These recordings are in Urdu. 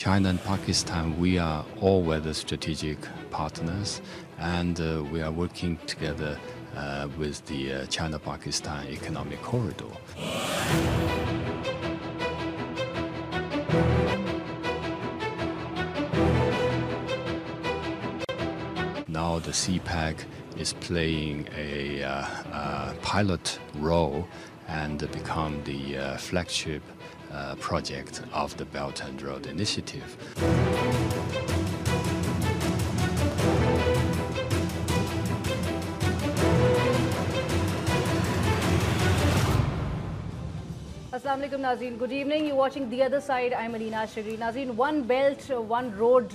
China and Pakistan, we are all-weather strategic partners, and we are working together with the China-Pakistan Economic Corridor. Now the CPEC is playing a pilot role and become the flagship project of the Belt and Road Initiative. Assalamu alaikum Nazreen. Good evening. You're watching The Other Side. I'm Alina Shagri. Nazreen, One Belt, One Road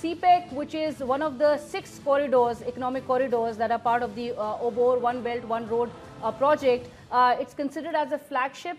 CPEC, which is one of the 6 corridors, economic corridors that are part of the OBOR One Belt One Road project, it's considered as a flagship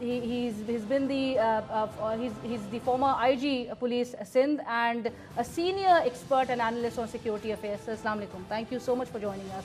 he's the former IG Police Sindh and a senior expert and analyst on security affairs. Assalamu alaikum. Thank you so much for joining us.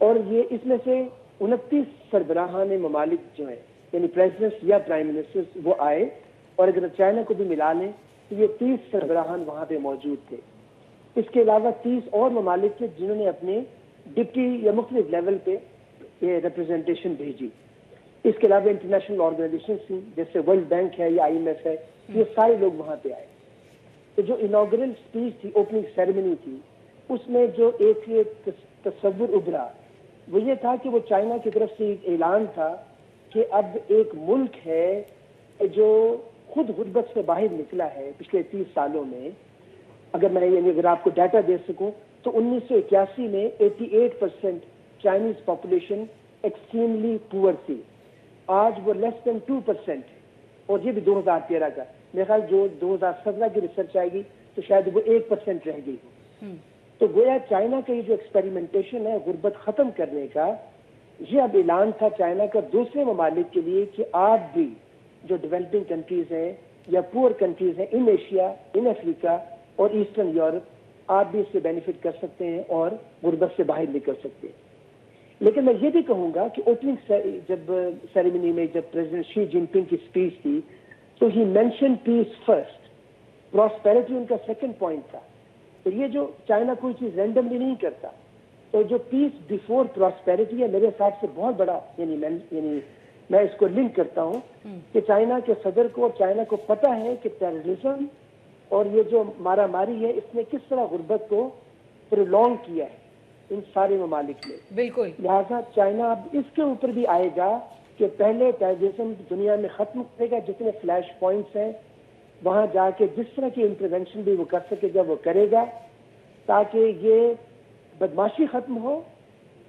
اور یہ اس میں سے 29 سربراہان ممالک جو ہیں یعنی پریزیڈنٹس یا پرائم منسٹرز وہ آئے، اور اگر چائنا کو بھی ملا لیں تو یہ 30 سربراہان وہاں پہ موجود تھے۔ اس کے علاوہ 30 اور ممالک تھے جنہوں نے اپنے ڈپٹی یا مختلف لیول پہ یہ ریپرزنٹیشن بھیجی۔ اس کے علاوہ انٹرنیشنل آرگنائزیشن تھی جیسے ورلڈ بینک ہے یا IMF ہے، یہ سارے لوگ وہاں پہ آئے۔ تو جو انوگرل اسپیچ تھی، اوپننگ سیریمنی تھی، اس میں جو ایک تصور ابھرا وہ یہ تھا کہ وہ چائنا کی طرف سے ایک اعلان تھا کہ اب ایک ملک ہے جو خود غربت سے باہر نکلا ہے پچھلے 30 سالوں میں۔ اگر میں یعنی اگر آپ کو ڈیٹا دے سکوں تو 1981 میں 88% چائنیز پاپولیشن ایکسٹریملی پور تھی، آج وہ لیس دین 2% ہے، اور یہ بھی 2013 کا۔ میرے خیال جو 2017 کی ریسرچ آئے گی تو شاید وہ 1% رہ گئی ہو۔ تو گویا چائنا کا یہ جو ایکسپیریمنٹیشن ہے غربت ختم کرنے کا، یہ اب اعلان تھا چائنا کا دوسرے ممالک کے لیے کہ آپ بھی جو ڈیولپنگ کنٹریز ہیں یا پور کنٹریز ہیں ان ایشیا، ان افریقہ اور ایسٹرن یورپ، آپ بھی اس سے بینیفٹ کر سکتے ہیں اور غربت سے باہر نکل سکتے ہیں۔ لیکن میں یہ بھی کہوں گا کہ اوپننگ جب سیریمنی میں جب پریزیڈنٹ شی جن پنگ کی اسپیچ تھی تو ہی مینشن پیس فرسٹ، پراسپیرٹی ان کا سیکنڈ پوائنٹ تھا۔ تو یہ جو چائنا کوئی چیز رینڈملی نہیں کرتا، تو جو پیس بیفور پراسپیرٹی ہے میرے حساب سے بہت بڑا، یعنی میں اس کو لنک کرتا ہوں کہ چائنا کے صدر کو اور چائنا کو پتہ ہے کہ ٹیررزم اور یہ جو مارا ماری ہے اس نے کس طرح غربت کو پرولونگ کیا ہے ان سارے ممالک میں۔ بالکل، لہٰذا چائنا اب اس کے اوپر بھی آئے گا کہ پہلے ٹیررزم دنیا میں ختم کرے گا، جتنے فلیش پوائنٹس ہیں وہاں جا کے جس طرح کی انٹرونشن بھی وہ کر سکے گا وہ کرے گا، تاکہ یہ بدماشی ختم ہو،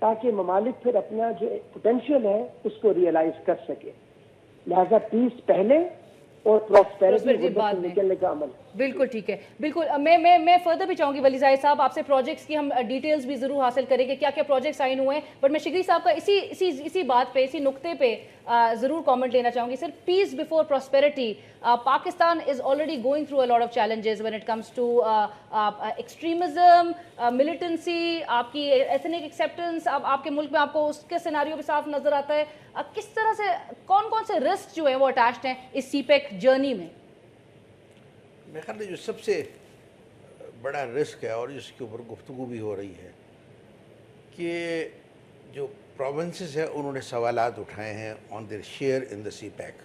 تاکہ ممالک پھر اپنا جو پوٹینشیل ہے اس کو ریئلائز کر سکے۔ لہذا پیس پہلے اور پراسپیرٹی بعد میں نکلنے کا عمل۔ بالکل ٹھیک ہے، بالکل۔ میں فردر بھی چاہوں گی ولی زاہد صاحب آپ سے پروجیکٹس کی ہم ڈیٹیلز بھی ضرور حاصل کریں گے، کیا کیا پروجیکٹس سائن ہوئے ہیں، بٹ میں شگری صاحب کا اسی بات پہ، اسی نقطے پہ ضرور کامنٹ لینا چاہوں گی۔ Sir, peace before prosperity, Pakistan is already going through a lot of challenges when it comes to extremism, militancy, آپ کی ایتھنک ایکسیپٹنس، اب آپ کے ملک میں آپ کو اس کے سیناریو بھی صاف نظر آتا ہے۔ کس طرح سے کون سے رسک جو ہیں وہ اٹیچڈ ہیں اس سی پیک جرنی میں؟ میرے خیال میں جو سب سے بڑا رسک ہے اور اس کے اوپر گفتگو بھی ہو رہی ہے کہ جو پروونسز ہیں انہوں نے سوالات اٹھائے ہیں on their share in the CPEC.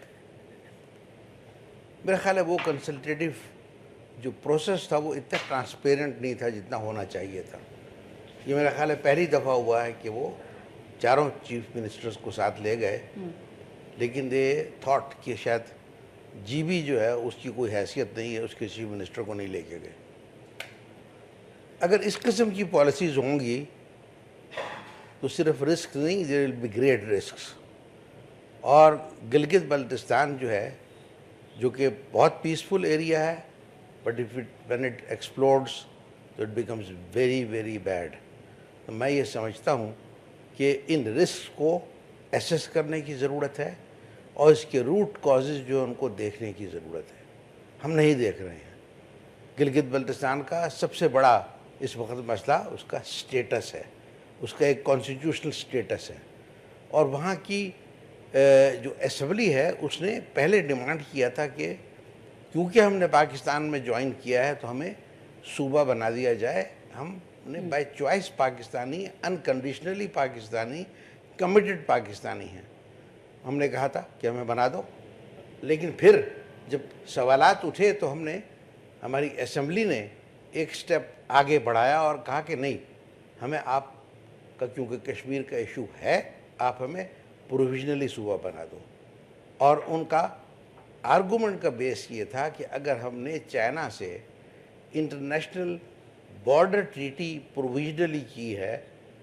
میرا خیال ہے وہ کنسلٹیٹیو جو پروسیس تھا وہ اتنا ٹرانسپیرنٹ نہیں تھا جتنا ہونا چاہیے تھا۔ یہ میرا خیال ہے پہلی دفعہ ہوا ہے کہ وہ چاروں چیف منسٹرز کو ساتھ لے گئے، لیکن دے تھاٹ کہ شاید جی بی جو ہے اس کی کوئی حیثیت نہیں ہے، اس کے چیف منسٹر کو نہیں لے کے گئے۔ اگر اس قسم کی پالیسیز ہوں گی تو صرف رسک نہیں، دیر ول بی گریٹ رسکس۔ اور گلگت بلتستان جو ہے، جو کہ بہت پیسفل ایریا ہے، بٹ وین اٹ ایکسپلوڈس تو it becomes very very bad. تو میں یہ سمجھتا ہوں کہ ان رسک کو ایسیس کرنے کی ضرورت ہے اور اس کے روٹ کازز جو ان کو دیکھنے کی ضرورت ہے۔ ہم نہیں دیکھ رہے ہیں۔ گلگت بلتستان کا سب سے بڑا اس وقت مسئلہ اس کا سٹیٹس ہے، اس کا ایک کانسٹیٹیوشنل سٹیٹس ہے، اور وہاں کی جو اسمبلی ہے اس نے پہلے ڈیمانڈ کیا تھا کہ کیونکہ ہم نے پاکستان میں جوائن کیا ہے تو ہمیں صوبہ بنا دیا جائے۔ ہم نے by choice Pakistani, unconditionally Pakistani, committed Pakistani ہیں۔ ہم نے کہا تھا کہ ہمیں بنا دو، لیکن پھر جب سوالات اٹھے تو ہم نے، ہماری اسمبلی نے ایک سٹیپ آگے بڑھایا اور کہا کہ نہیں، ہمیں آپ کا کیونکہ کشمیر کا ایشو ہے، آپ ہمیں پروویژنلی صوبہ بنا دو۔ اور ان کا آرگومنٹ کا بیس یہ تھا کہ اگر ہم نے چائنا سے انٹرنیشنل بارڈر ٹریٹی پروویژنلی کی ہے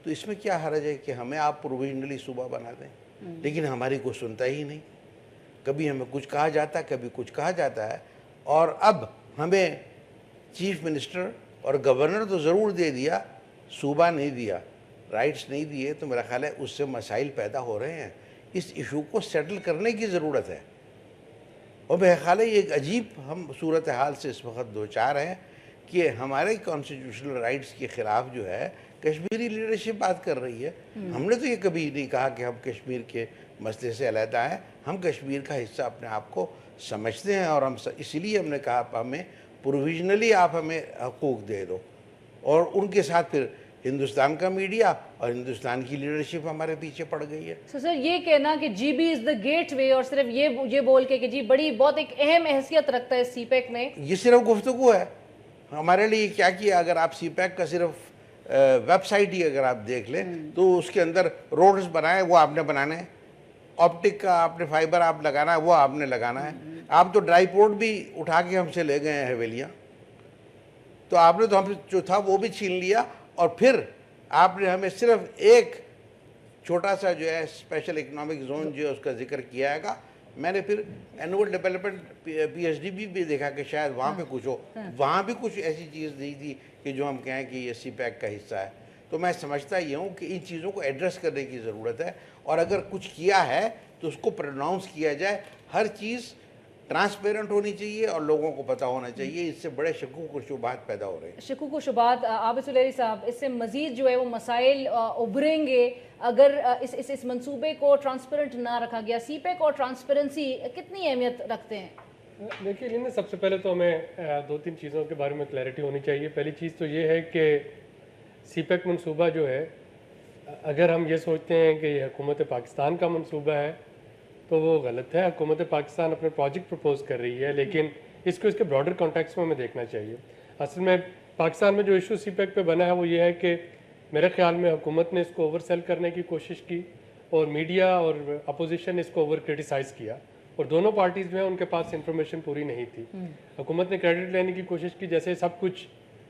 تو اس میں کیا حرج ہے کہ ہمیں آپ پروویژنلی صوبہ بنا دیں۔ لیکن ہماری کوئی سنتا ہی نہیں، کبھی ہمیں کچھ کہا جاتا ہے، کبھی کچھ کہا جاتا ہے، اور اب ہمیں چیف منسٹر اور گورنر تو ضرور دے دیا، صوبہ نہیں دیا، رائٹس نہیں دیے، تو میرا خیال ہے اس سے مسائل پیدا ہو رہے ہیں۔ اس ایشو کو سیٹل کرنے کی ضرورت ہے، اور میرا خیال ہے یہ ایک عجیب ہم صورتحال سے اس وقت دوچار ہیں کہ ہمارے کانسٹیٹیوشنل رائٹس کے خلاف جو ہے کشمیری لیڈرشپ بات کر رہی ہے. ہم نے تو یہ کبھی نہیں کہا کہ ہم کشمیر کے مسئلے سے علیحدہ ہیں. ہم کشمیر کا حصہ اپنے آپ کو سمجھتے ہیں اور اسی لیے ہم نے کہا ہمیں پروویژنلی آپ ہمیں حقوق دے دو. اور ان کے ساتھ پھر ہندوستان کا میڈیا اور ہندوستان کی لیڈرشپ ہمارے پیچھے پڑ گئی ہے. سر یہ کہنا کہ جی بی از دا گیٹ وے اور صرف یہ بول کے کہ جی بڑی بہت ایک اہم حیثیت رکھتا ہے سی پیک میں, یہ صرف گفتگو ہے. ہمارے لیے کیا کیا, اگر آپ سی پیک کا صرف ویب سائٹ ہی اگر آپ دیکھ لیں تو اس کے اندر روڈز بنائے وہ آپ نے بنانے ہیں, آپٹک کا آپ نے فائبر آپ لگانا ہے وہ آپ نے لگانا ہے. آپ تو ڈرائی پورٹ بھی اٹھا کے ہم سے لے گئے ہیں حویلیاں, تو آپ نے تو ہم جو تھا وہ بھی چھین لیا. اور پھر آپ نے ہمیں صرف ایک چھوٹا سا جو ہے اسپیشل اکنامک زون جو ہے اس کا ذکر کیا ہے گا. میں نے پھر annual development P H D بھی دیکھا کہ شاید وہاں پہ کچھ ہو, وہاں بھی کچھ ایسی چیز نہیں تھی کہ جو ہم کہیں کہ یہ سی پیک کا حصہ ہے. تو میں سمجھتا یہ ہوں کہ ان چیزوں کو ایڈریس کرنے کی ضرورت ہے, اور اگر کچھ کیا ہے تو اس کو پروناؤنس کیا جائے. ہر چیز ٹرانسپیرنٹ ہونی چاہیے اور لوگوں کو پتہ ہونا چاہیے. اس سے بڑے شکوک و شبہات پیدا ہو رہے ہیں. شکوک و شبہات. عابد سلیری صاحب, اس سے مزید جو ہے وہ مسائل ابھریں گے اگر اس منصوبے کو ٹرانسپیرنٹ نہ رکھا گیا. سی پیک اور ٹرانسپیرنسی کتنی اہمیت رکھتے ہیں؟ دیکھیے لینا, سب سے پہلے تو ہمیں 2-3 چیزوں کے بارے میں کلیئرٹی ہونی چاہیے. پہلی چیز تو یہ ہے کہ سی پیک منصوبہ جو ہے, اگر ہم یہ سوچتے ہیں کہ یہ حکومت پاکستان کا منصوبہ ہے تو وہ غلط ہے. حکومت پاکستان اپنے پروجیکٹ پرپوز کر رہی ہے, لیکن اس کو اس کے براڈر کانٹیکس میں ہمیں دیکھنا چاہیے. اصل میں پاکستان میں جو ایشو سی پیک پہ بنا ہے وہ یہ ہے کہ میرے خیال میں حکومت نے اس کو اوور سیل کرنے کی کوشش کی اور میڈیا اور اپوزیشن نے اس کو اوور کرٹیسائز کیا, اور دونوں پارٹیز میں ان کے پاس انفارمیشن پوری نہیں تھی. حکومت نے کریڈٹ لینے کی کوشش کی جیسے سب کچھ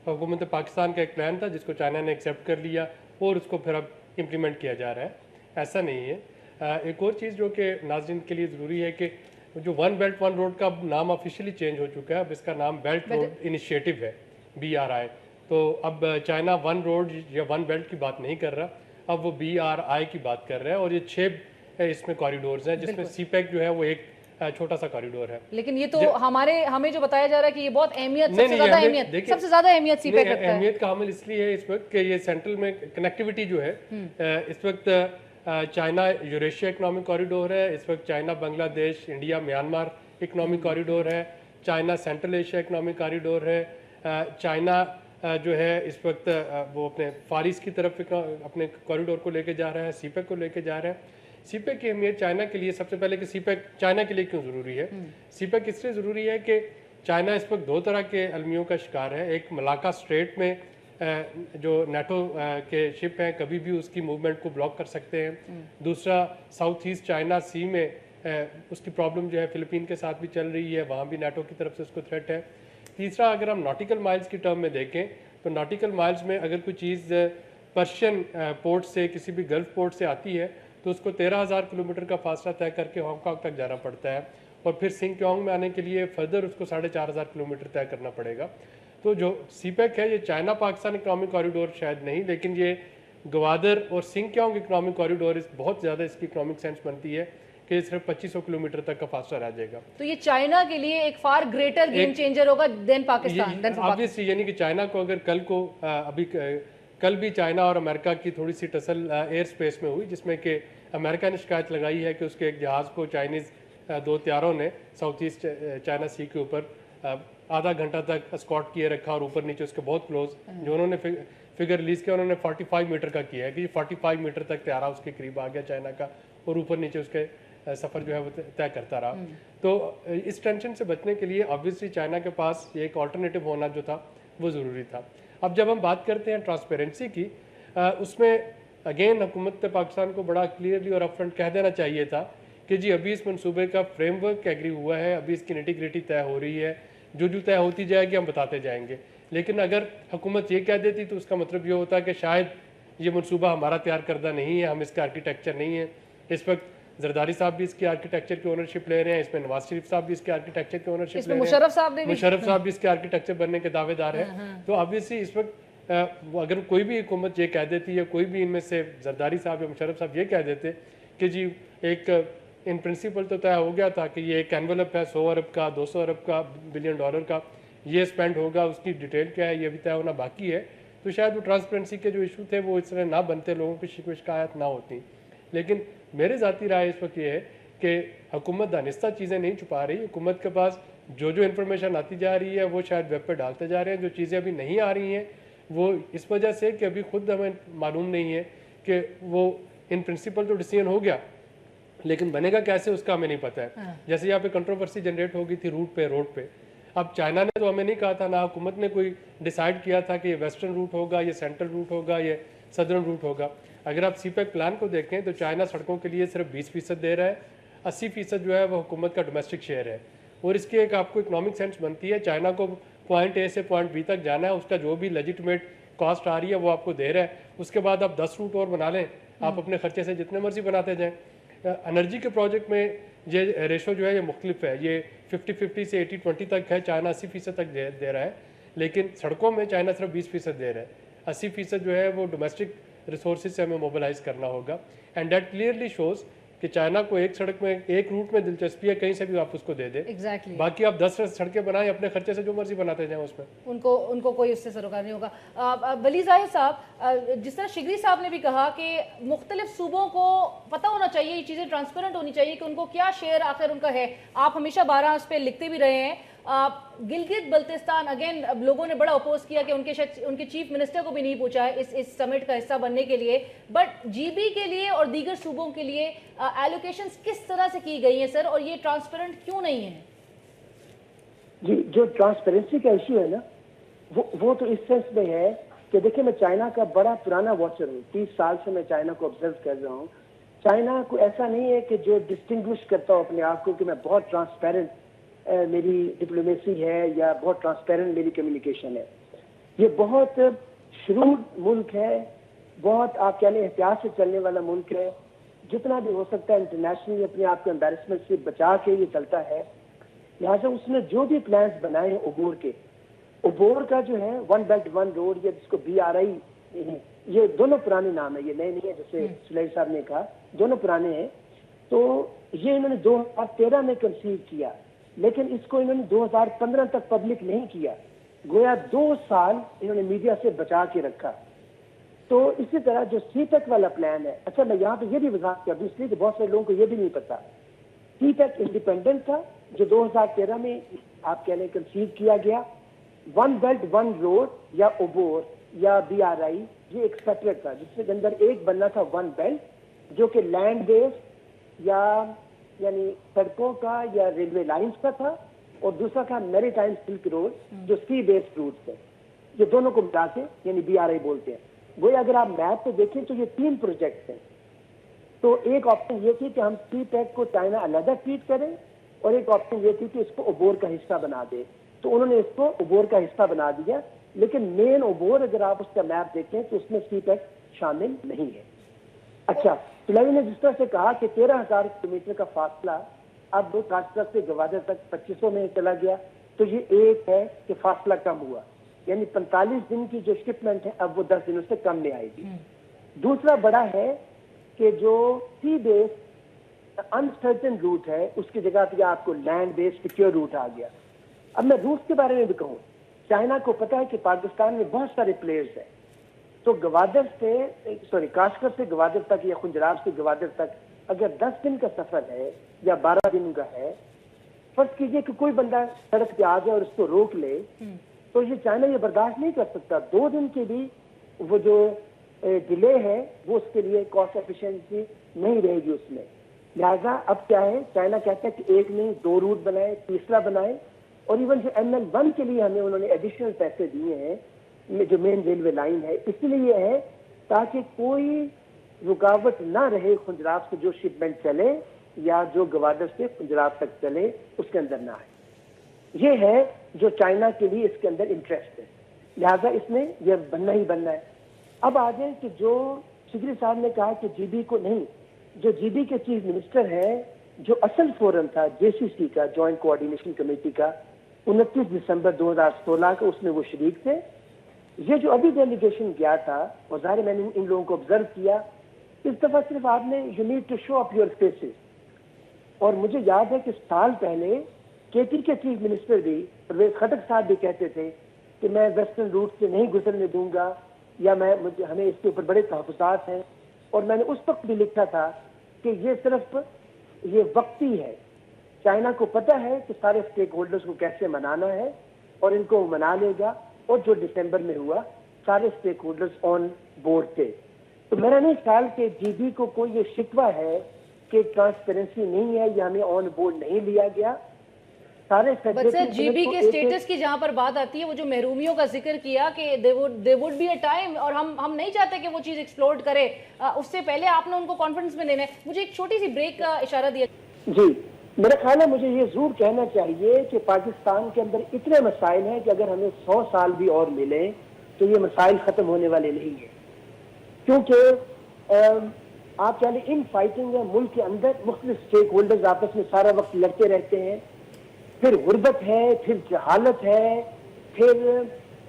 حکومت پاکستان کا ایک پلان تھا جس کو چائنا نے ایکسیپٹ کر لیا اور اس کو پھر اب امپلیمنٹ کیا جا رہا ہے. ایسا نہیں ہے. ایک اور چیز جو کہ ناظرین کے لیے ضروری ہے کہ جو ون بیلٹ ون روڈ کا نام آفیشیلی چینج ہو چکا ہے, اب اس کا نام بیلٹ روڈ انیشیٹو ہے, BRI. تو اب چائنا ون روڈ یا ون بیلٹ کی بات نہیں کر رہا, اب وہ BRI کی بات کر رہا ہے. اور یہ 6 اس میں کوریڈورز ہیں جس میں سی پیک جو ہے وہ ایک چھوٹا سا کوریڈور ہے. لیکن یہ تو ہمیں جو بتایا جا رہا ہے کہ یہ بہت اہمیت, سب سے زیادہ اہمیت سی پیک رکھتا ہے. اہمیت کا حامل اس لیے ہے اس وقت کہ یہ سینٹرل میں کنیکٹیوٹی جو ہے اس وقت چائنا یوریشیا اکنامک کوریڈور ہے, اس وقت چائنا بنگلہ دیش انڈیا میانمار اکنامک کوریڈور ہے, China central Asia economic corridor ہے, چائنا جو ہے اس وقت وہ اپنے فار ایسٹ کی طرف اپنے کوریڈور کو لے کے جا رہا ہے, سی پیک کو لے کے جا رہا ہے. سی پیک کی اہمیت چائنا کے لیے سب سے پہلے کہ سی پیک چائنا کے لیے کیوں ضروری ہے. سی پیک اس لیے ضروری ہے کہ چائنا اس وقت 2 طرح کے المیوں کا شکار ہے. ایک ملاکا اسٹریٹ میں جو نیٹو کے شپ ہیں کبھی بھی اس کی موومنٹ کو بلاک کر سکتے ہیں. دوسرا ساؤتھ ایسٹ چائنا سی میں اس کی پرابلم جو ہے فلپین کے ساتھ بھی چل رہی ہے, وہاں بھی نیٹو کی طرف سے اس کو تھریٹ ہے. تیسرا اگر ہم ناٹیکل مائلز کی ٹرم میں دیکھیں تو ناٹیکل مائلز میں اگر کوئی چیز پرشین پورٹ سے کسی بھی گلف پورٹ سے آتی ہے تو اس کو 13,000 کلومیٹر کا فاصلہ طے کر کے ہانگ کانگ تک جانا پڑتا ہے, اور پھر سنگ کیونگ میں آنے کے لیے فردر اس کو 4,500 کلومیٹر طے کرنا پڑے گا. تو جو سی پیک ہے یہ چائنا پاکستان اکنامک کوریڈور شاید نہیں, لیکن یہ گوادر اور سنگ کیونگ اکنامک کوریڈور بہت زیادہ اس کی اکنامک سینس بنتی ہے کہ یہ صرف 2,500 کلومیٹر تک کا فاصلہ رہ جائے گا. تو یہ چائنا کے لیے ایک فار گریٹر گیم چینجر ہوگا دین پاکستان. obviously یعنی کہ چائنا کو اگر کل بھی چائنا اور امریکہ کی تھوڑی سی ٹسل ایئر سپیس میں ہوئی جس میں کہ امریکہ نے شکایت لگائی ہے کہ اس کے ایک جہاز کو چائنیز 2 طیاروں نے ساؤتھ ایسٹ چائنا سی کے اوپر آدھا گھنٹہ تک اسکاٹ کیے رکھا اور اوپر نیچے اس کے بہت کلوز. جو انہوں نے فگر ریلیز کیا انہوں نے 45 میٹر کا کیا ہے کہ 45 میٹر تک طیارہ اس کے قریب آ گیا چائنا کا, اور اوپر نیچے اس کے سفر جو ہے وہ طے کرتا رہا. تو اس ٹینشن سے بچنے کے لیے آبویسلی چائنا کے پاس ایک آلٹرنیٹیو ہونا جو تھا وہ ضروری تھا. اب جب ہم بات کرتے ہیں ٹرانسپیرنسی کی, اس میں اگین حکومت پاکستان کو بڑا کلیئرلی اور اپ فرنٹ کہہ دینا چاہیے تھا کہ جی ابھی اس منصوبے کا فریم ورک ایگری ہوا ہے, ابھی اس کی نیٹی گریٹی طے ہو رہی ہے, جو طے ہوتی جائے گی ہم بتاتے جائیں گے. لیکن اگر حکومت یہ کہہ دیتی تو اس کا مطلب یہ ہوتا کہ شاید یہ منصوبہ ہمارا تیار کردہ نہیں ہے, ہم اس کا آرکیٹیکچر نہیں ہے. اس وقت زرداری صاحب بھی اس کی آرکیٹیکچر کی اونرشپ لے رہے ہیں, اس میں نواز شریف صاحب بھی اس کی آرکیٹیکچر کی اونرشپ لے رہے ہیں, مشرف صاحب بھی اس کے آرکیٹیکچر بننے کے دعوے دار ہیں. تو آبویسلی اس وقت اگر کوئی بھی حکومت یہ کہہ دیتی یا کوئی بھی ان میں سے زرداری صاحب یا مشرف صاحب یہ کہہ دیتے کہ جی ایک ان پرنسپل تو طے ہو گیا تھا کہ یہ ایک انویلپ ہے 100 ارب کا 200 ارب کا $1 بلین کا, یہ اسپینڈ ہوگا, اس کی ڈیٹیل کیا ہے یہ بھی طے ہونا باقی ہے, تو شاید وہ ٹرانسپیرنسی کے جو ایشو تھے وہ اس طرح نہ بنتے, لوگوں کی شکایت نہ ہوتی. لیکن میرے ذاتی رائے اس وقت یہ ہے کہ حکومت دانستہ چیزیں نہیں چھپا رہی. حکومت کے پاس جو انفارمیشن آتی جا رہی ہے وہ شاید ویب پہ ڈالتے جا رہے ہیں. جو چیزیں ابھی نہیں آ رہی ہیں وہ اس وجہ سے کہ ابھی خود ہمیں معلوم نہیں ہے کہ وہ ان پرنسپل تو ڈیسیژن ہو گیا, لیکن بنے گا کیسے اس کا ہمیں نہیں پتہ ہے. جیسے یہاں پہ کنٹروورسی جنریٹ ہو گئی تھی روڈ پہ. اب چائنا نے تو ہمیں نہیں کہا تھا, نہ حکومت نے کوئی ڈیسائیڈ کیا تھا کہ یہ ویسٹرن روٹ ہوگا, یہ سینٹرل روٹ ہوگا, یہ سدرن روٹ ہوگا. اگر آپ سی پیک پلان کو دیکھیں تو چائنا سڑکوں کے لیے صرف 20% دے رہا ہے, 80% جو ہے وہ حکومت کا ڈومیسٹک شیئر ہے. اور اس کی ایک آپ کو اکنامک سینس بنتی ہے, چائنا کو پوائنٹ اے سے پوائنٹ بی تک جانا ہے, اس کا جو بھی لیجیٹمیٹ کاسٹ آ رہی ہے وہ آپ کو دے رہا ہے. اس کے بعد آپ 10 روٹ اور بنا لیں, آپ اپنے خرچے سے جتنے مرضی بناتے جائیں. انرجی کے پروجیکٹ میں یہ ریشو جو ہے یہ مختلف ہے, یہ 50-50 سے 80-20 تک ہے, چائنا 80% تک دے رہا ہے. لیکن سڑکوں میں چائنا صرف 20% دے رہا ہے, 80% جو ہے وہ ڈومیسٹک ریسورسز سے ہمیں موبلائز کرنا ہوگا. اینڈ دیٹ کلیئرلی شوز کہ چائنا کو ایک سڑک میں ایک روٹ میں دلچسپی ہے, کہیں سے بھی آپ اس کو دے دیں. ایگزیکٹلی, باقی آپ 10 سڑکیں بنائیں اپنے خرچے سے جو مرضی بناتے جائیں, اس میں ان کو کوئی اس سے سروکار نہیں ہوگا. ولی ظاہر صاحب, جس طرح شگری صاحب نے بھی کہا کہ مختلف صوبوں کو پتہ ہونا چاہیے, یہ چیزیں ٹرانسپیرنٹ ہونی چاہیے کہ ان کو کیا شیئر آخر ان کا ہے. آپ ہمیشہ 12 اس پہ لکھتے بھی رہے ہیں. گلگت بلتستان اگین لوگوں نے بڑا اپوز کیا کہ ان کے چیف منسٹر کو بھی نہیں پوچھا ہے اس سمٹ کا حصہ بننے کے لیے. بٹ جی بی کے لیے اور دیگر صوبوں کے لیے ایلوکیشنز کس طرح سے کی گئی ہیں سر, اور یہ ٹرانسپیرنٹ کیوں نہیں ہے؟ جی, جو ٹرانسپیرنسی کا ایشو ہے نا وہ تو اس سینس میں ہے کہ دیکھیں, میں چائنا کا بڑا پرانا واچر ہوں, 30 سال سے میں چائنا کو آبزرو کر رہا ہوں. چائنا کو ایسا نہیں ہے کہ جو ڈسٹنگوش کرتا ہوں اپنے آپ کو کہ میں بہت ٹرانسپیرنٹ میری ڈپلومیسی ہے یا بہت ٹرانسپیرنٹ میری کمیونیکیشن ہے. یہ بہت شروڈ ملک ہے, بہت آپ کہہ لیں احتیاط سے چلنے والا ملک ہے. جتنا بھی ہو سکتا ہے انٹرنیشنلی اپنے آپ کو امبیرسمنٹ سے بچا کے یہ چلتا ہے. لہٰذا اس نے جو بھی پلانس بنائے ہیں عبور کے, عبور کا جو ہے 1 بیلٹ 1 روڈ یا جس کو BRI, یہ دونوں پرانے نام ہیں, یہ نئے نہیں ہے جیسے سلیح صاحب نے کہا, دونوں پرانے ہیں. تو یہ انہوں نے 2013 میں کنسیو کیا, لیکن اس کو انہوں نے 2015 تک پبلک نہیں کیا. گویا 2 سال انہوں نے میڈیا سے بچا کے رکھا. تو اسی طرح جو سی پیک والا پلان ہے, اچھا میں یہاں پہ یہ بھی وضاحت کر دوں اس لیے کہ بہت سارے لوگوں کو یہ بھی نہیں پتا, سی پیک انڈیپینڈنٹ تھا جو 2013 میں آپ کہہ لیں کنسیو کیا گیا. 1 بیلٹ 1 روڈ یا عبور یا BRI یہ ایک سیپریٹ تھا, جس کے اندر ایک بننا تھا 1 بیلٹ جو کہ لینڈ بیس یا یعنی سڑکوں کا یا ریلوے لائنز کا تھا, اور دوسرا تھا میری ٹائم سلک روڈ جو سی بیسڈ روٹ ہے. یہ دونوں کو ملا کے یعنی BRI بولتے ہیں. وہی اگر آپ میپ پہ دیکھیں تو یہ 3 پروجیکٹس ہیں. تو ایک آپشن یہ تھی کہ ہم سی پیک کو چائنا علیحدہ ٹریٹ کریں, اور ایک آپشن یہ تھی کہ اس کو عبور کا حصہ بنا دے. تو انہوں نے اس کو عبور کا حصہ بنا دیا, لیکن مین عبور اگر آپ اس کا میپ دیکھیں تو اس میں سی پیک شامل نہیں ہے. اچھا, سلیوی نے جس طرح سے کہا کہ 13,000 کلومیٹر کا فاصلہ اب وہ کاشتر سے گوادر تک 2500 میں چلا گیا, تو یہ ایک ہے کہ فاصلہ کم ہوا, یعنی 45 دن کی جو شپمنٹ ہے اب وہ 10 دنوں سے کم میں آئے گی. دوسرا بڑا ہے کہ جو سی بیس انسرٹن روٹ ہے اس کی جگہ پہ آپ کو لینڈ بیس سیکیور روٹ آ گیا. اب میں روس کے بارے میں بھی کہوں, چائنا کو پتا ہے کہ پاکستان میں بہت سارے پلیئرز ہیں, تو گوادر سے کاشکر سے گوادر تک یا خنجراب سے گوادر تک اگر 10 دن کا سفر ہے یا 12 دن کا ہے, فرض کیجئے کہ کوئی بندہ سڑک پہ آ جائے اور اس کو روک لے, تو یہ چائنا یہ برداشت نہیں کر سکتا. 2 دن کے بھی وہ جو ڈیلے ہے وہ اس کے لیے کاسٹ ایفیشنسی نہیں رہے گی اس میں. لہٰذا اب کیا ہے, چائنا کہتا ہے کہ ایک نہیں 2 روٹ بنائے, تیسرا بنائے, اور ایون جو ML1 کے لیے ہمیں انہوں نے ایڈیشنل پیسے دیے ہیں جو مین ریلوے لائن ہے, اس لیے ہے تاکہ کوئی رکاوٹ نہ رہے خنجراب سے جو شپمنٹ چلے یا جو گوادر سے خنجراب تک چلے اس کے اندر نہ آئے. یہ ہے جو چائنا کے لیے اس کے اندر انٹرسٹ ہے, لہٰذا اس میں یہ بننا ہی بننا ہے. اب آ جائیں کہ جو شگری صاحب نے کہا کہ GB کو نہیں, جو GB کے چیف منسٹر ہیں, جو اصل فورم تھا JCC کا, جوائنٹ کوآرڈینیشن کمیٹی کا, 29 دسمبر 2016 کا, اس میں وہ شریک تھے. یہ جو ابھی ڈیلیگیشن گیا تھا, اور ظاہر میں نے ان لوگوں کو آبزرو کیا, اس دفعہ صرف آپ نے you need to show up your faces. اور مجھے یاد ہے کہ سال پہلے KP کے چیف منسٹر بھی پرویز خٹک صاحب بھی کہتے تھے کہ میں ویسٹرن روٹ سے نہیں گزرنے دوں گا, یا ہمیں اس کے اوپر بڑے تحفظات ہیں، اور میں نے اس وقت بھی لکھا تھا کہ یہ صرف یہ وقتی ہے. چائنا کو پتہ ہے کہ سارے اسٹیک ہولڈرز کو کیسے منانا ہے اور ان کو وہ منا لے گا، اور جو دسمبر میں ہوا سارے اسٹیک ہولڈرز آن بورڈ تھے. تو میرا نہیں خیال کہ جی بی کو کوئی یہ شکوہ ہے کہ ٹرانسپیرنسی نہیں ہے یا ہمیں آن بورڈ نہیں لیا گیا. سارے بٹ سر جی بی کے سٹیٹس کی جہاں پر بات آتی ہے، وہ جو محرومیوں کا ذکر کیا کہ there would be a time، اور ہم نہیں چاہتے کہ وہ چیز ایکسپلورڈ کرے، اس سے پہلے آپ نے ان کو کانفرنس میں لینا ہے. مجھے ایک چھوٹی سی بریک کا اشارہ دیا. جی میرا خیال ہے مجھے یہ ضرور کہنا چاہیے کہ پاکستان کے اندر اتنے مسائل ہیں کہ اگر ہمیں 100 سال بھی اور ملیں تو یہ مسائل ختم ہونے والے نہیں ہیں، کیونکہ آپ چاہے ان فائٹنگ ہے ملک کے اندر مختلف اسٹیک ہولڈرز آپس میں سارا وقت لڑتے رہتے ہیں، پھر غربت ہے، پھر جہالت ہے، پھر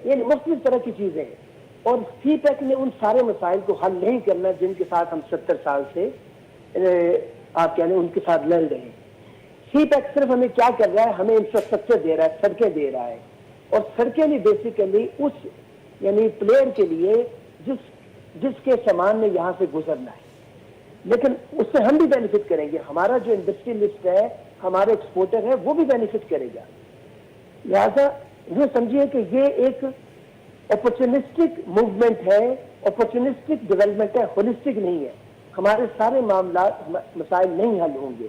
یعنی مختلف طرح کی چیزیں ہیں، اور سی پیک نے ان سارے مسائل کو حل نہیں کرنا جن کے ساتھ ہم 70 سال سے آپ کہہ لیں ان کے ساتھ لڑ رہے ہیں. سی پیک صرف ہمیں کیا کر رہا ہے؟ ہمیں انفراسٹرکچر دے رہا ہے، سڑکیں دے رہا ہے، اور سڑکیں بھی بیسیکلی اس یعنی پلیئر کے لیے جس کے سامان نے یہاں سے گزرنا ہے. لیکن اس سے ہم بھی بینیفٹ کریں گے، ہمارا جو انڈسٹریلسٹ ہے، ہمارا ایکسپورٹر ہے، وہ بھی بینیفٹ کرے گا. لہذا یہ سمجھیے کہ یہ ایک اپرچونسٹک موومنٹ ہے، اپرچونسٹک ڈیولپمنٹ ہے، ہولسٹک نہیں ہے. ہمارے سارے معاملات مسائل نہیں حل ہوں گے.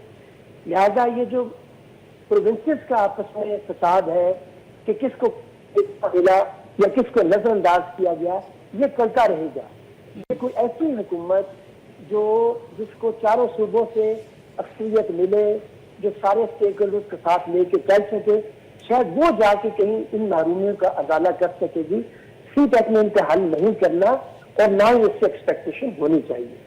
لہذا یہ جو پروونسز کا آپس میں فساد ہے کہ کس کو ملا یا کس کو نظر انداز کیا گیا، یہ چلتا رہے گا. یہ کوئی ایسی حکومت جس کو چاروں صوبوں سے اکثریت ملے، جو سارے اسٹیک ہولڈرز کے ساتھ لے کے چل سکے، شاید وہ جا کے کہیں ان محرومیوں کا ازالہ کر سکے گی. سی پیک میں ان کا حل نہیں کرنا، اور نہ ہی اس سے ایکسپیکٹیشن ہونی چاہیے.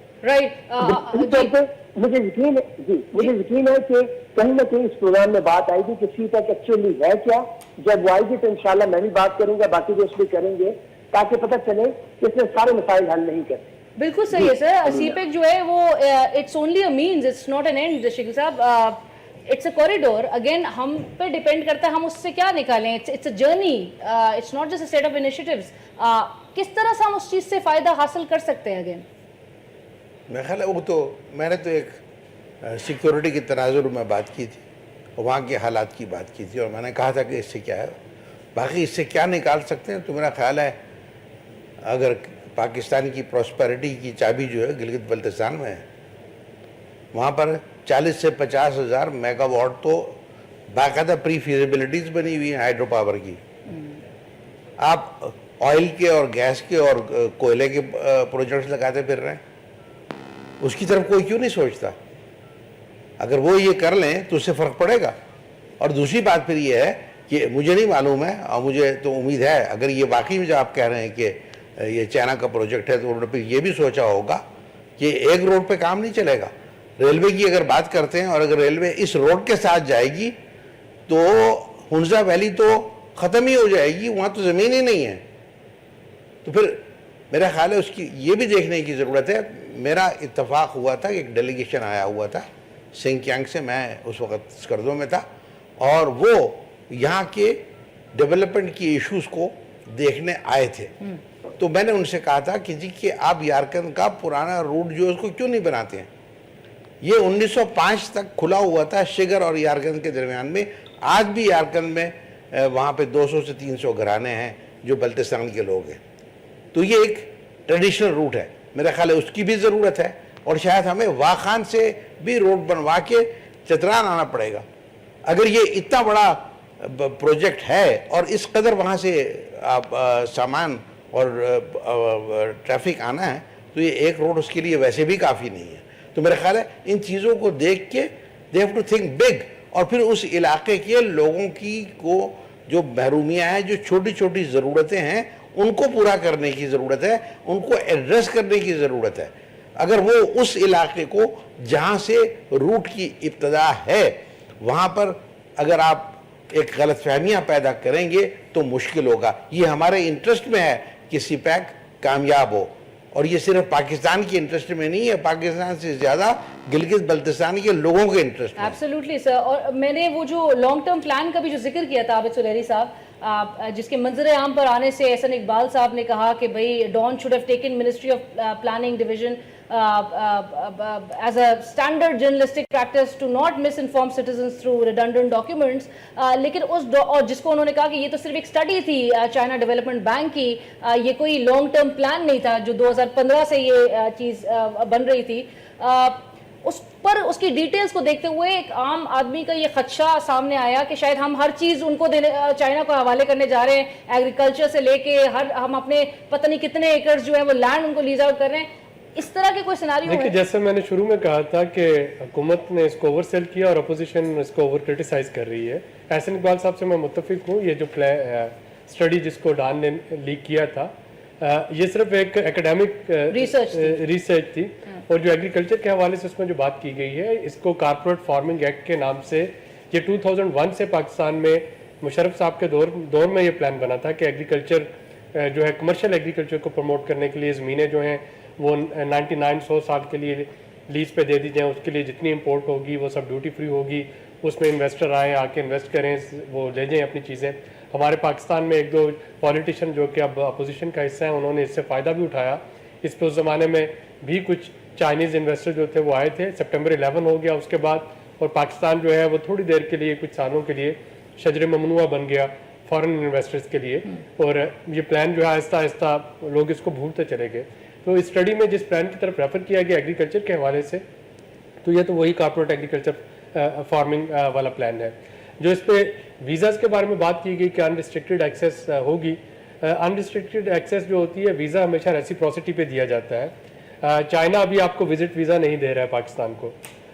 مجھے یقین ہے کہ کہیں نہ کہیں اس پروگرام میں بات آئے گی کہ سی پیک ایکچولی ہے کیا. جب وہ آئے گی تو انشاءاللہ میں بھی بات کروں گا، باقی دوست بھی کریں گے، تاکہ پتہ چلے کہ اس نے سارے مسائل حل نہیں کرتے. بالکل صحیح ہے سر. سی پیک جو ہے وہ it's only a means, it's not an end. Shakeel صاحب اٹس اے کوریڈور. اگین ہم پہ ڈیپینڈ کرتا ہے ہم اس سے کیا نکالیں. It's a journey, it's not just a set of initiatives. کس طرح سے ہم اس چیز سے فائدہ حاصل کر سکتے ہیں؟ اگین میرا خیال ہے میں نے تو ایک سیکیورٹی کے تناظر میں بات کی تھی، وہاں کے حالات کی بات کی تھی، اور میں نے کہا تھا کہ اس سے کیا ہے، باقی اس سے کیا نکال سکتے ہیں. تو میرا خیال ہے اگر پاکستان کی پراسپیرٹی کی چابی جو ہے گلگت بلتستان میں ہے، وہاں پر 40 سے 50 ہزار میگا واٹ تو باقاعدہ پری فیزیبلٹیز بنی ہوئی ہیں ہائیڈرو پاور کی. آپ آئل کے اور گیس کے اور کوئلے کے پروجیکٹس لگاتے پھر رہے ہیں، اس کی طرف کوئی کیوں نہیں سوچتا؟ اگر وہ یہ کر لیں تو اس سے فرق پڑے گا. اور دوسری بات پھر یہ ہے کہ مجھے نہیں معلوم ہے، اور مجھے تو امید ہے اگر یہ واقعی میں جو آپ کہہ رہے ہیں کہ یہ چائنا کا پروجیکٹ ہے، تو انہوں نے پھر یہ بھی سوچا ہوگا کہ ایک روڈ پہ کام نہیں چلے گا. ریلوے کی اگر بات کرتے ہیں، اور اگر ریلوے اس روڈ کے ساتھ جائے گی تو ہنزا ویلی تو ختم ہی ہو جائے گی، وہاں تو زمین ہی نہیں ہے. تو پھر میرا خیال ہے اس کی یہ بھی دیکھنے کی ضرورت ہے. میرا اتفاق ہوا تھا کہ ایک ڈیلیگیشن آیا ہوا تھا سنکیانگ سے، میں اس وقت اسکردو میں تھا، اور وہ یہاں کے ڈیولپمنٹ کی ایشوز کو دیکھنے آئے تھے. تو میں نے ان سے کہا تھا کہ جی کہ آپ یارکند کا پرانا روٹ جو ہے اس کو کیوں نہیں بناتے ہیں؟ یہ 1905 تک کھلا ہوا تھا شگر اور یارکند کے درمیان میں. آج بھی یارکند میں وہاں پہ 200 سے 300 گھرانے ہیں جو بلتستان کے لوگ ہیں. تو یہ ایک ٹریڈیشنل روٹ ہے، میرا خیال ہے اس کی بھی ضرورت ہے. اور شاید ہمیں واخان سے بھی روڈ بنوا کے چتران آنا پڑے گا. اگر یہ اتنا بڑا پروجیکٹ ہے اور اس قدر وہاں سے سامان اور ٹریفک آنا ہے، تو یہ ایک روڈ اس کے لیے ویسے بھی کافی نہیں ہے. تو میرا خیال ہے ان چیزوں کو دیکھ کے they have to think big، اور پھر اس علاقے کے لوگوں کی کو جو محرومیاں ہیں، جو چھوٹی چھوٹی ضرورتیں ہیں، ان کو پورا کرنے کی ضرورت ہے، ان کو ایڈریس کرنے کی ضرورت ہے. اگر وہ اس علاقے کو جہاں سے روٹ کی ابتدا ہے وہاں پر اگر آپ ایک غلط فہمیاں پیدا کریں گے تو مشکل ہوگا. یہ ہمارے انٹرسٹ میں ہے کہ سی پیک کامیاب ہو، اور یہ صرف پاکستان کی انٹرسٹ میں نہیں ہے, پاکستان سے زیادہ گلگت بلتستان کے لوگوں کے انٹرسٹ میں. ایبسلیوٹلی سر. اور میں نے وہ جو لانگ ٹرم پلان کا بھی جو ذکر کیا تھا عابد سلیری صاحب, جس کے منظر عام پر آنے سے احسن اقبال صاحب نے کہا کہ بھائی don should have taken ministry of planning division as a standard journalistic practice to not misinform citizens through redundant documents. لیکن اور جس کو انہوں نے کہا کہ یہ تو صرف ایک اسٹڈی تھی چائنا ڈیولپمنٹ بینک کی, یہ کوئی لانگ ٹرم پلان نہیں تھا جو 2015 سے یہ چیز بن رہی تھی. اس پر اس کی ڈیٹیلز کو دیکھتے ہوئے ایک عام آدمی کا یہ خدشہ سامنے آیا کہ شاید ہم ہر چیز ان کو چائنا کو حوالے کرنے جا رہے ہیں, ایگریکلچر سے لے کے ہم اپنے پتہ نہیں کتنے ایکڑز جو ہے وہ لینڈ ان کو لیز آؤٹ کر رہے ہیں. اس طرح کے کوئی سیناریو ہے؟ دیکھیں, جیسے میں نے شروع میں کہا تھا کہ حکومت نے اس کو اوور سیل کیا اور اپوزیشن اس کو اوور کرٹیسائز کر رہی ہے. احسن اقبال صاحب سے میں متفق ہوں. یہ جو اسٹڈی جس کو ڈان نے لیک کیا تھا یہ صرف ایک اکیڈیمک ریسرچ تھی, اور جو ایگریکلچر کے حوالے سے اس میں جو بات کی گئی ہے اس کو کارپوریٹ فارمنگ ایکٹ کے نام سے, یہ 2001 سے پاکستان میں مشرف صاحب کے دور میں یہ پلان بنا تھا کہ ایگریکلچر جو ہے کمرشل ایگریکلچر کو پروموٹ کرنے کے لیے زمینیں جو ہیں وہ 99-100 سال کے لیے لیز پہ دے دی جائیں, اس کے لیے جتنی امپورٹ ہوگی وہ سب ڈیوٹی فری ہوگی, اس میں انویسٹر آئیں آ کے انویسٹ کریں, وہ لے جائیں اپنی چیزیں. ہمارے پاکستان میں ایک دو پولیٹیشین جو کہ اب اپوزیشن کا حصہ ہیں انہوں نے اس سے فائدہ بھی اٹھایا. اس پہ اس زمانے میں بھی کچھ چائنیز انویسٹر جو تھے وہ آئے تھے. سپٹمبر 11 ہو گیا اس کے بعد, اور پاکستان جو ہے وہ تھوڑی دیر کے لیے کچھ سالوں کے لیے شجر ممنوعہ بن گیا فارن انویسٹرز کے لیے, اور یہ پلان جو ہے آہستہ آہستہ لوگ اس کو بھولتے چلے گئے. تو اس اسٹڈی میں جس پلان کی طرف ریفر کیا گیا ایگریکلچر کے حوالے سے, تو یہ تو وہی کارپوریٹ ایگریکلچر فارمنگ والا پلان ہے. جو اس پہ ویزاز کے بارے میں بات کی گئی کہ انریسٹرکٹیڈ ایکسیس ہوگی, انریسٹرکٹیڈ ایکسیس جو ہوتی ہے ویزا ہمیشہ ریسیپروسٹی پہ دیا جاتا ہے. چائنا ابھی آپ کو وزٹ ویزا نہیں دے رہا ہے پاکستان کو.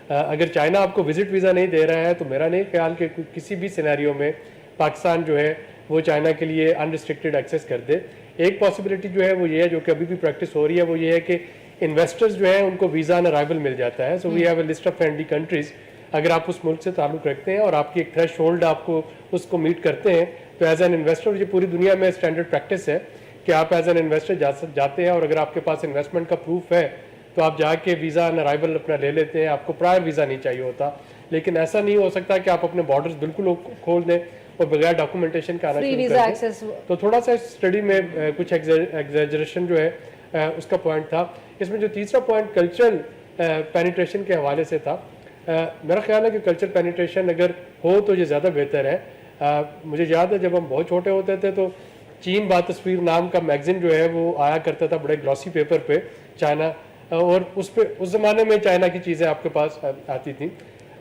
اگر چائنا آپ کو وزٹ ویزا نہیں دے رہا ہے تو میرا نہیں خیال کہ کسی بھی سینیریو میں پاکستان جو ہے وہ چائنا کے لیے انریسٹرکٹیڈ ایکسیس کر دے. ایک پاسبلٹی جو ہے وہ یہ ہے, جو کہ ابھی بھی پریکٹس ہو رہی ہے, وہ یہ ہے کہ انویسٹرز جو ہیں ان کو ویزا آن ارائیول مل جاتا ہے. So we have a list of friendly countries. اگر آپ اس ملک سے تعلق رکھتے ہیں اور آپ کی ایک تھریش ہولڈ آپ کو اس کو میٹ کرتے ہیں تو ایز این انویسٹر, یہ پوری دنیا میں اسٹینڈرڈ پریکٹس ہے کہ آپ ایز این انویسٹر جاتے ہیں اور اگر آپ کے پاس انویسٹمنٹ کا پروف ہے تو آپ جا کے ویزا آن ارائیول اپنا لے لیتے ہیں. آپ کو پرائر ویزا نہیں چاہیے ہوتا. لیکن ایسا نہیں ہو سکتا کہ آپ اپنے بارڈرز بالکل کھول دیں اور بغیر ڈاکومنٹیشن کا آنا شروع کر دیں. تو تھوڑا سا اس اسٹڈی میں کچھ ایگزیجریشن جو ہے اس کا پوائنٹ تھا. اس میں جو تیسرا پوائنٹ کلچرل پینیٹریشن کے حوالے سے تھا, میرا خیال ہے کہ کلچر پینیٹریشن اگر ہو تو یہ زیادہ بہتر ہے. مجھے یاد ہے جب ہم بہت چھوٹے ہوتے تھے تو چین با تصویر نام کا میگزین جو ہے وہ آیا کرتا تھا بڑے گلوسی پیپر پہ چائنا, اور اس پہ اس زمانے میں چائنا کی چیزیں آپ کے پاس آتی تھیں.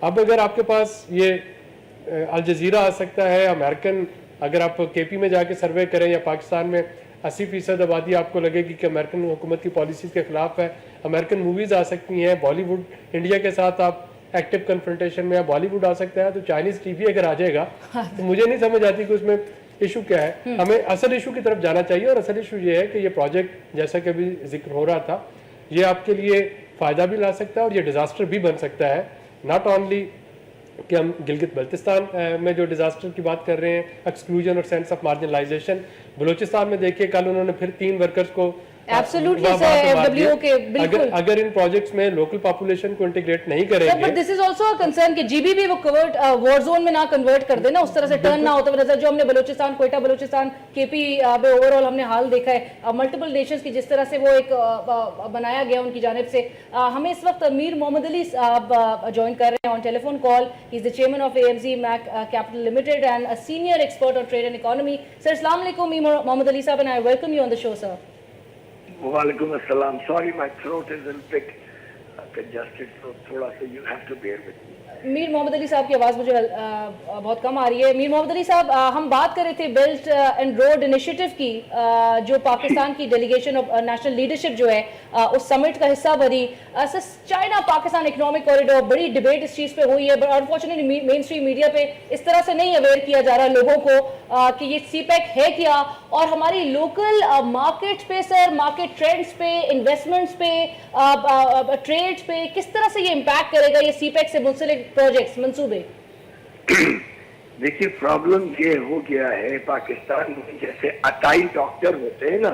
اب اگر آپ کے پاس یہ الجزیرہ آ سکتا ہے, امریکن, اگر آپ کے پی میں جا کے سروے کریں یا پاکستان میں 80% آبادی آپ کو لگے گی کہ امریکن حکومت کی پالیسیز کے خلاف ہے, امریکن موویز آ سکتی ہیں, بالی ووڈ انڈیا کے ساتھ آپ ایکٹیو کنفرنٹیشن میں, یا بالی ووڈ آ سکتا ہے, تو چائنیز ٹی وی اگر آ جائے گا تو مجھے نہیں سمجھ آتی کہ اس میں ایشو کیا ہے. ہمیں اصل ایشو کی طرف جانا چاہیے, اور اصل ایشو یہ ہے کہ یہ پروجیکٹ جیسا کہ ابھی ذکر ہو رہا تھا یہ آپ کے لیے فائدہ بھی لا سکتا ہے اور یہ ڈیزاسٹر بھی بن سکتا ہے. ناٹ اونلی کہ ہم گلگت بلتستان میں جو ڈیزاسٹر کی بات کر رہے ہیں, ایکسکلوژن اور سینس آف مارجنلائزیشن, بلوچستان میں دیکھیے کل انہوں نے پھر 3 ورکرز کو اگر ان پروجیکٹس میں لوکل پاپولیشن کو انٹیگریٹ نہیں کریں گے. But this is also a concern کہ جی بی بھی وہ کورٹ وار زون میں نہ کنورٹ کر دیں نا, اس طرح سے ٹرن نہ ہوتے ہوئے نظر جو ہم نے بلوچستان, کوئٹہ بلوچستان, کے پی میں اوور آل ہم نے حال دیکھا ہے ملٹیپل نیشنز کی جس طرح سے وہ ایک بنایا گیا ان کی جانب سے. ہمیں اس وقت میر محمد علی صاحب جوائن کر رہے ہیں on telephone call. He is the chairman of AMZ Mac capital limited and a senior expert on trade and economy. Sir السلام علیکم. Mir Muhammad Ali sahib, and I welcome you on the show sir. وعلیکم السلام. Sorry, my throat is a little bit congested, so thoda sa you have to bear with me. میر محمد علی صاحب کی آواز مجھے بہت کم آ رہی ہے. میر محمد علی صاحب, ہم بات کر رہے تھے بیلٹ اینڈ روڈ انیشیٹو کی, جو پاکستان کی ڈیلیگیشن آف نیشنل لیڈرشپ جو ہے اس سمٹ کا حصہ بنی. چائنا پاکستان اکنامک کوریڈور, بڑی ڈبیٹ اس چیز پہ ہوئی ہے, but unfortunately mainstream media پہ اس طرح سے نہیں اویئر کیا جا رہا لوگوں کو کہ یہ سی پیک ہے کیا, اور ہماری لوکل مارکیٹ پہ سر, مارکیٹ ٹرینڈز پہ, انویسٹمنٹس پہ, ٹریڈ پہ کس طرح سے یہ امپیکٹ کرے گا یہ سی پیک سے منسلک پروجیکٹس, منصوبے؟ دیکھیے پرابلم یہ ہو گیا ہے پاکستان میں, جیسے 28 ڈاکٹر ہوتے ہیں نا,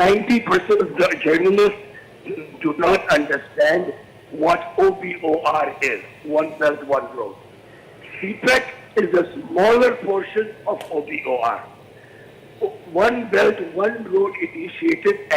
90% of the journalists do not understand what OBOR is, One Belt, One Road. CPEC is a smaller portion of OBOR. One Belt, One Road initiative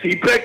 CPEC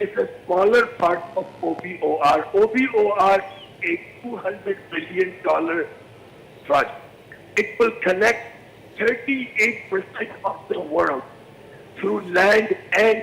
it's a smaller part of OBOR. OBOR a $200 billion project. It will connect 38% of the world through land and.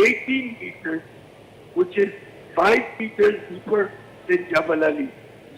18 meters, which is 5 meters deeper than Jabal Ali.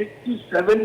67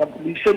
completion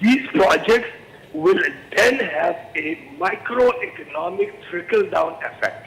These projects will then have a microeconomic trickle down effect.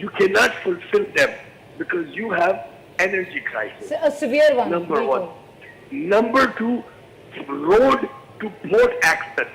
you cannot fulfill them because you have energy crisis. A severe one. Number one. Number two, road to port access.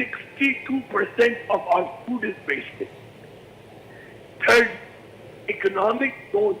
62% of our food is wasted. Third, economic growth.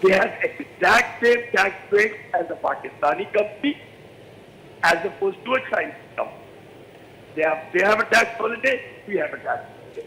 they have exact same tax breaks as a Pakistani company as opposed to a Chinese company. They have a tax holiday, we have a tax holiday.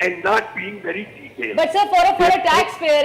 and not being very detailed. But sir, for a taxpayer,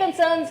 concerns?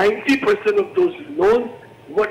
90% of those loans were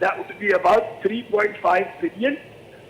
that would be about 3.5 billion।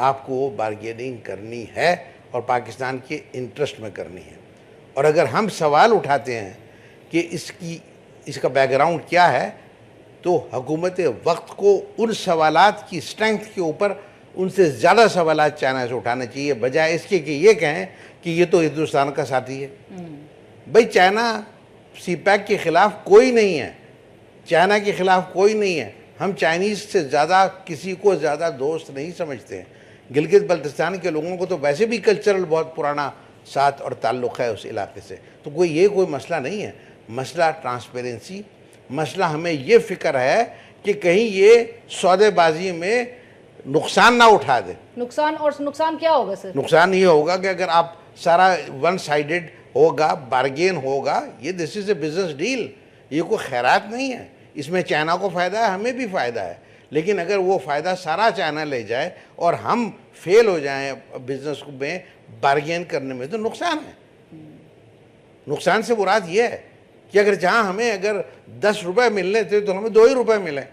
آپ کو بارگیننگ کرنی ہے اور پاکستان کے انٹرسٹ میں کرنی ہے. اور اگر ہم سوال اٹھاتے ہیں کہ اس کا بیک گراؤنڈ کیا ہے, تو حکومت وقت کو ان سوالات کی اسٹرینتھ کے اوپر ان سے زیادہ سوالات چائنا سے اٹھانے چاہیے, بجائے اس کے کہ یہ کہیں کہ یہ تو ہندوستان کا ساتھی ہے. بھئی چائنا سی پیک کے خلاف کوئی نہیں ہے, چائنا کے خلاف کوئی نہیں ہے. ہم چائنیز سے زیادہ کسی کو زیادہ دوست نہیں سمجھتے ہیں. گلگت بلتستان کے لوگوں کو تو ویسے بھی کلچرل بہت پرانا ساتھ اور تعلق ہے اس علاقے سے, تو کوئی مسئلہ نہیں ہے. مسئلہ ٹرانسپیرنسی, مسئلہ ہمیں یہ فکر ہے کہ کہیں یہ سودے بازی میں نقصان نہ اٹھا دے. نقصان کیا ہوگا سر؟ نقصان یہ ہوگا کہ اگر آپ سارا ون سائیڈڈ ہوگا, بارگین ہوگا, یہ دس از اے بزنس ڈیل, یہ کوئی خیرات نہیں ہے. اس میں چائنا کو فائدہ ہے, ہمیں بھی فائدہ ہے, لیکن اگر وہ فائدہ سارا چائنا لے جائے اور ہم فیل ہو جائیں بزنس میں بارگین کرنے میں, تو نقصان ہے. نقصان سے مراد یہ ہے کہ اگر جہاں ہمیں اگر 10 روپے ملنے تھے تو ہمیں 2 ہی روپے ملیں,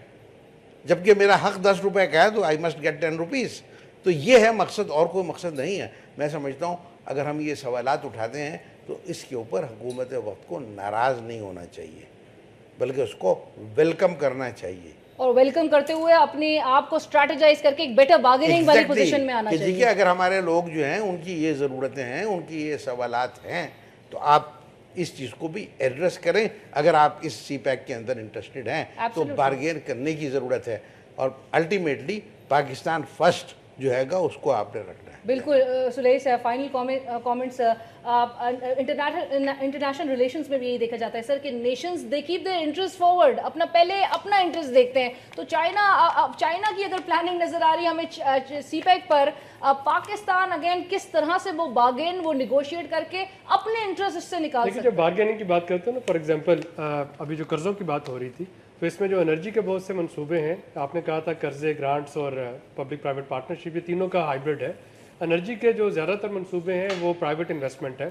جبکہ میرا حق 10 روپے کا ہے تو آئی مسٹ گیٹ 10 روپیز. تو یہ ہے مقصد, اور کوئی مقصد نہیں ہے. میں سمجھتا ہوں اگر ہم یہ سوالات اٹھاتے ہیں تو اس کے اوپر حکومت وقت کو ناراض نہیں ہونا چاہیے, بلکہ اس کو ویلکم کرنا چاہیے. اور ویلکم کرتے ہوئے اپنے آپ کو اسٹریٹجائز کر کے ایک بیٹر بارگیننگ والی پوزیشن میں آنا چاہیے. دیکھیے اگر ہمارے لوگ جو ہیں ان کی یہ ضرورتیں ہیں, ان کی یہ سوالات ہیں, تو آپ اس چیز کو بھی ایڈریس کریں. اگر آپ اس سی پیک کے اندر انٹرسٹڈ ہیں تو بارگین کرنے کی ضرورت ہے, اور الٹیمیٹلی پاکستان فرسٹ جو ہے گا اس کو آپ نے رکھنا ہے. بالکل. سلیح صاحب, فائنل کامنٹس. انٹرنیشنل ریلیشنز میں بھی یہی دیکھا جاتا ہے سر کہ nations they keep their interest forward, پہلے اپنا انٹرسٹ دیکھتے ہیں. تو چائنا کی اگر پلاننگ نظر آ رہی ہے ہمیں سی پیک پر, پاکستان اگین کس طرح سے وہ بارگین وہ نیگوشیٹ کر کے اپنے انٹرسٹ اس سے نکال سکتے ہیں. جب بارگیننگ کی بات کرتے ہیں نا, فار ایگزامپل ابھی جو قرضوں کی بات ہو رہی تھی, تو اس میں جو انرجی کے بہت سے منصوبے ہیں, آپ نے کہا تھا قرضے, گرانٹس اور پبلک پرائیویٹ پارٹنرشپ, یہ تینوں کا ہائبرڈ ہے. انرجی کے جو زیادہ تر منصوبے ہیں وہ پرائیویٹ انویسٹمنٹ ہے.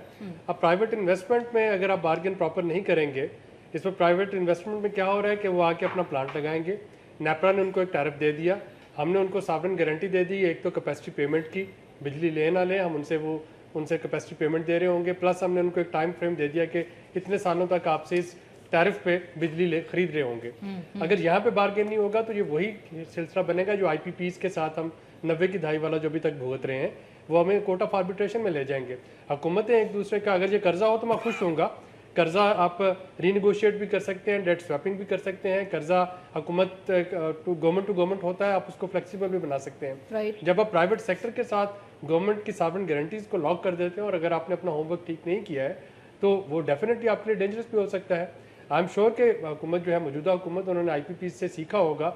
اب پرائیویٹ انویسٹمنٹ میں اگر آپ بارگین پراپر نہیں کریں گے, اس میں پرائیویٹ انویسٹمنٹ میں کیا ہو رہا ہے کہ وہ آ کے اپنا پلانٹ لگائیں گے. نیپرا نے ان کو ایک ٹیرف دے دیا, ہم نے ان کو ساورن گارنٹی دے دی, ایک تو کیپیسٹی پیمنٹ کی, بجلی لے نہ لیں ہم ان سے کیپیسٹی پیمنٹ دے رہے ہوں گے, پلس ہم نے ان کو ایک ٹائم فریم دے دیا کہ اتنے سالوں تک آپ سے اس ٹیرف پہ بجلی خرید رہے ہوں گے. اگر یہاں پہ بارگین نہیں ہوگا تو یہ وہی سلسلہ بنے گا جو آئی پی پیز کے ساتھ ہم 90 کی دہائی والا جو ابھی تک بھگت رہے ہیں, وہ ہمیں کورٹ آف آربیٹریشن میں لے جائیں گے. حکومتیں ایک دوسرے کا, اگر یہ قرضہ ہو تو میں خوش ہوں گا, قرضہ آپ ری نیگوشیٹ بھی کر سکتے ہیں, ڈیٹ سویپنگ بھی کر سکتے ہیں. قرضہ حکومت گورنمنٹ ٹو گورنمنٹ ہوتا ہے, آپ اس کو فلیکسیبل بھی بنا سکتے ہیں. جب آپ پرائیویٹ سیکٹر کے ساتھ گورنمنٹ کی ساورن گارنٹیز کو لاک کر دیتے ہیں, اور اگر آپ نے اپنا ہوم ورک ٹھیک نہیں کیا ہے تو وہ ڈیفینیٹلی آپ کے لیے ڈینجرس بھی ہو سکتا ہے. آئی ایم شیور کہ حکومت جو ہے, موجودہ حکومت, انہوں نے آئی پی پیز سے سیکھا ہوگا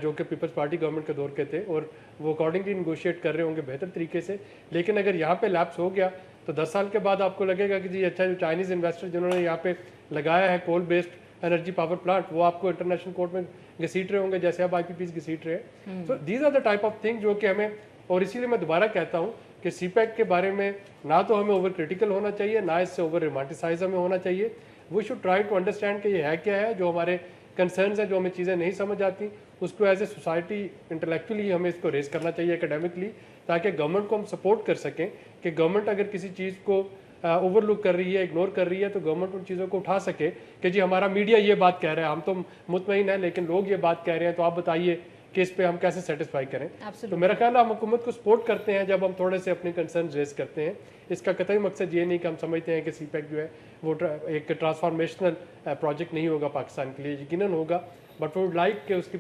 جو کہ پیپلز پارٹی گورنمنٹ کے دور کے تھے, اور وہ اکارڈنگلی نیگوشیٹ کر رہے ہوں گے بہتر طریقے سے. لیکن اگر یہاں پہ لیپس ہو گیا تو 10 سال کے بعد آپ کو لگے گا کہ جی اچھا, جو چائنیز انویسٹر جنہوں نے یہاں پہ لگایا ہے کول بیسڈ انرجی پاور پلانٹ, وہ آپ کو انٹرنیشنل کورٹ میں گھسیٹ رہے ہوں گے جیسے آپ آئی پی پیز گھسیٹ رہے ہیں. So these are the type of thing جو کہ ہمیں, اور اسی لیے میں دوبارہ کہتا ہوں کہ سی پیک کے بارے میں نہ تو ہمیں اوور کرٹیکل ہونا چاہیے, نہ اس سے اوور رومانٹیسائز ہمیں ہونا چاہیے. We should try to understand کہ یہ ہے کیا ہے, جو ہمارے کنسرنز ہیں, جو ہمیں چیزیں نہیں سمجھ آتی, اس کو ایز اے سوسائٹی انٹلیکچولی ہمیں اس کو ریز کرنا چاہیے اکیڈیمکلی, تاکہ گورنمنٹ کو ہم سپورٹ کر سکیں کہ گورنمنٹ اگر کسی چیز کو اوور لک کر رہی ہے, اگنور کر رہی ہے, تو گورنمنٹ ان چیزوں کو اٹھا سکے کہ جی ہمارا میڈیا یہ بات کہہ رہا ہے, ہم تو مطمئن ہیں لیکن لوگ یہ بات کہہ رہے ہیں, تو آپ بتائیے کہ اس پہ ہم کیسے سیٹسفائی کریں. تو میرا خیال ہے ہم حکومت کو سپورٹ کرتے ہیں جب ہم تھوڑے سے اپنے کنسرن ریز کرتے ہیں. اس کا قطعی مقصد یہ نہیں کہ ہم سمجھتے ہیں کہ سی پیک جو ہے وہ ایک ٹرانسفارمیشنل پروجیکٹ نہیں ہوگا پاکستان کے لیے, یقیناً ہوگا, بٹ وی وڈ لائک کہ اس کی